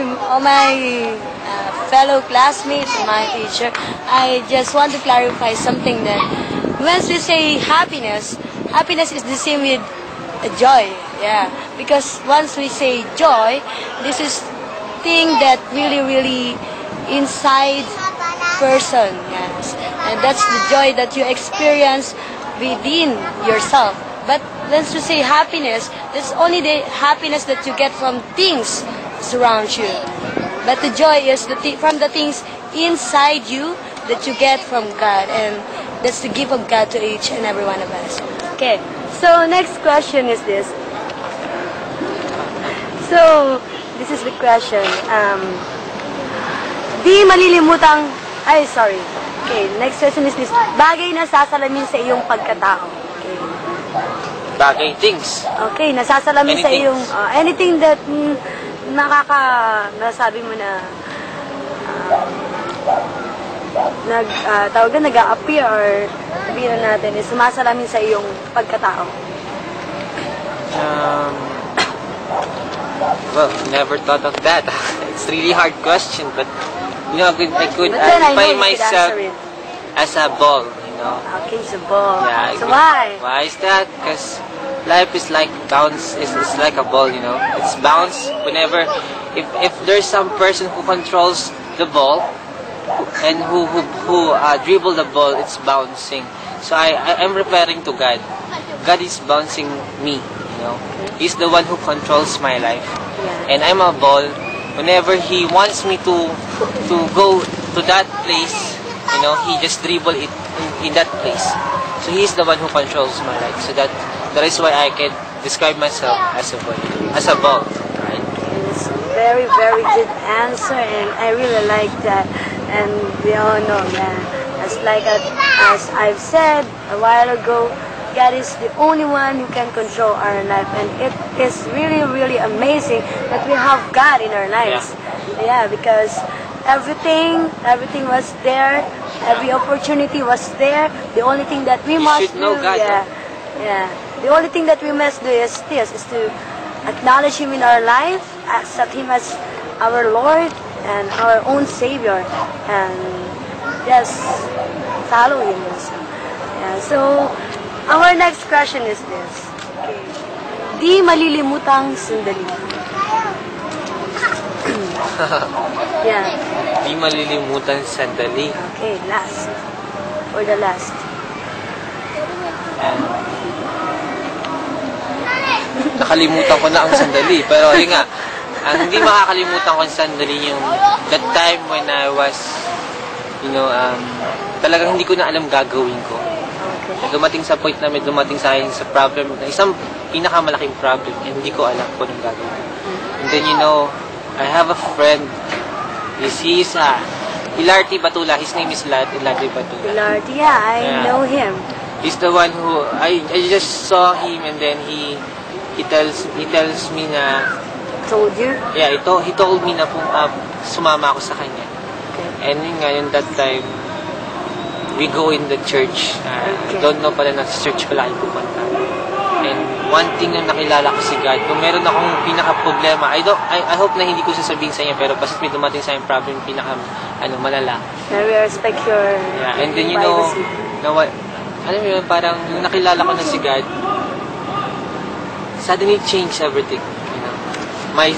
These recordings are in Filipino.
All my fellow classmates, my teacher, I just want to clarify something that once we say happiness, happiness is the same with joy. Yeah, because once we say joy, this is thing that really inside person. Yes, and that's the joy that you experience within yourself. But once we say happiness, that's only the happiness that you get from things surround you. But the joy is from the things inside you that you get from God, and that's the gift of God to each and every one of us. Okay, so next question is this. So, this is the question. Di malilimutang, Okay, next question is this. Bagay na sasalamin sa iyong pagkatao. Okay. Bagay, things. Okay, nasasalamin sa iyong, anything that nasabi mo na nag-appear or sabihin natin is sumasalamin sa iyong pagkatao. Well, never thought of that. It's really hard question, but you know, I could find myself as a ball, you know. Okay, it's a ball. Yeah. So why? Why is that? Because life is like bounce. It's like a ball, you know. It's bounce whenever. If there's some person who controls the ball and who dribble the ball, it's bouncing. So I'm referring to God. God is bouncing me, you know. He's the one who controls my life, and I'm a ball. Whenever He wants me to go to that place, you know, He just dribble it in that place. So He's the one who controls my life. So that is why I can describe myself as a ball, right? It's very good answer, and I really like that. And we all know that, as I've said a while ago, God is the only one who can control our life, and it is really amazing that we have God in our lives. Yeah, because everything was there, every opportunity was there. The only thing that we must do, the only thing that we must do is to acknowledge Him in our life, accept Him as our Lord and our own Savior, and just follow Him also. Yeah, so our next question is this. Okay. Di malilimutang sandali. Yeah. Di malilimutan sandali. Okay, last. For the last. Nakalimutan ko na ang sandali. Pero yun nga, ang hindi makakalimutan ko ang sandali yung that time when I was, you know, talagang hindi ko na alam gagawin ko. Dumating sa point na may dumating sa akin sa problem, isang pinakamalaking problem, and hindi ko alam kung anong gagawin. And then, you know, I have a friend, he's Ilarty Batula, his name is Ilarty Batula. Ilarty, yeah, I know him. He's the one who, I just saw him, and then he tells me na, told you? Yeah, he told me na sumama ako sa kanya. Okay. And yun nga, yun that time, we go in the church. Don't know pala na sa church pala kayo pupunta. And one thing na nakilala ko si God, kung meron akong pinaka-problema, I hope na hindi ko sasabihin sa inyo, pero basta't may dumating sa akin problem, malala. I respect your and then you know, alam mo yun, parang yung nakilala ko na si God, suddenly changed everything. You know? My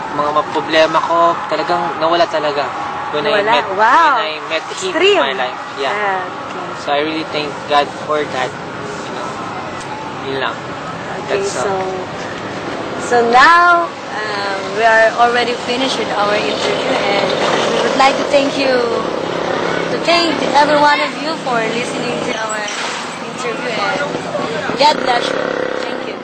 mga problema ko, talagang nawala talaga. When I met Him in my life. Yeah. Okay. So I really thank God for that. You know, yun lang. Okay, so now we are already finished with our interview, and we would like to thank every one of you for listening to our interview, and God bless you. Thank you.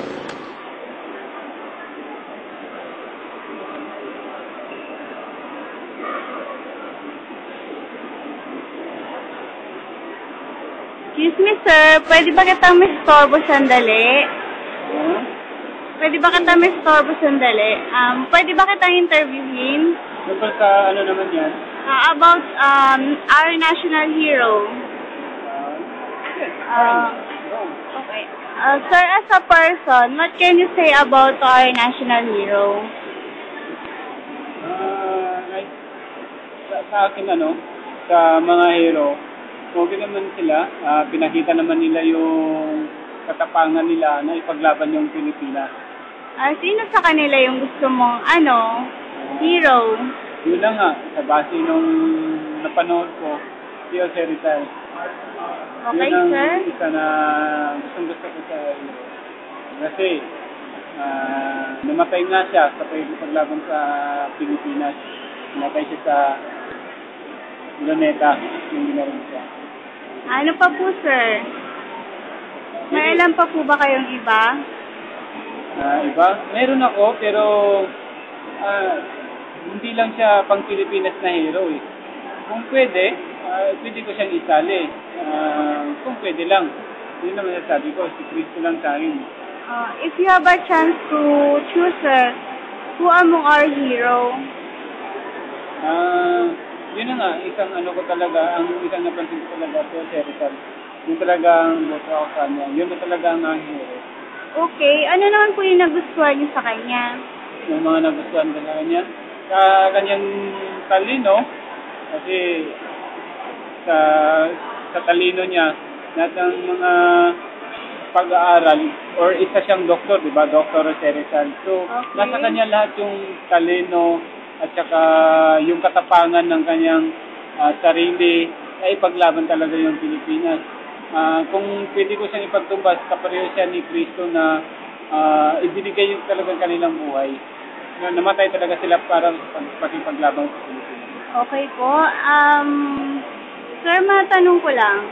Excuse me, sir. Pwede ba kitang mistorbo sandali? Pwede ba kitang mistorbo sandali? Pwede ba kitang interviewin? Tungkol sa ano naman yan? About our national hero. Yes. Okay. Sir, as a person, what can you say about our national hero? Like, sa akin sa mga hero, okay naman sila. Pinakita naman nila yung katapangan nila na ipaglaban yung Pilipinas. Sino sa kanila yung gusto mong, hero? Yun lang nga, sa base nung napanood ko, si Jose Rizal. Okay, yun ang sir. isa na gusto ko sa hero. Kasi, namatay nga siya sa paglaban sa Pilipinas. Namatay siya sa Luneta, yung ginawa siya. Ano pa po, sir? May alam pa po ba kayong iba? Iba? Meron ako, pero hindi lang siya pang Pilipinas na hero eh. Kung pwede, pwede ko siyang isali. Kung pwede lang. Yun naman sabi ko, si Cristo lang sa akin. If you have a chance to choose, sir, who among our hero? Yun na nga, isang ko talaga, ang isang napansin ko talaga, si Jose Rizal. Yun talagang boto ako sa kanya. Yun na talaga ang hero. Okay, ano naman po yung nagustuhan niyo sa kanya? Yung mga nagustuhan ko sa kanya, sa kanyang talino, kasi sa talino niya, lahat ng mga pag-aaral, or isa siyang doktor, di ba? Dr. Jose Rizal. So, okay. Nasa kanya lahat yung talino, at saka yung katapangan ng kanyang sarili, ay ipaglaban talaga yung Pilipinas. Kung pwede ko siyang ipagtumbas, kapareho siya ni Cristo na ibinigay yung talagang kanilang buhay. Namatay talaga sila para paglaban sa Pilipinas. Okay po. Sir, matanong ko lang.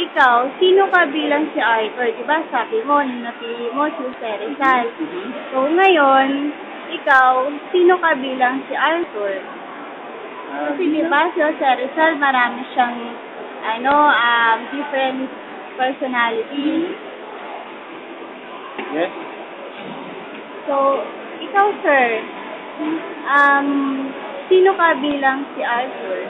Ikaw, sino ka bilang si Arthur? Diba sabi mo, napili mo si Jose Rizal. So ngayon, ikaw, sino ka bilang si Arthur? Kasi diba si Jose Rizal, marami siyang different personalities. Yes. So, ikaw, sir, sino ka bilang si Arthur?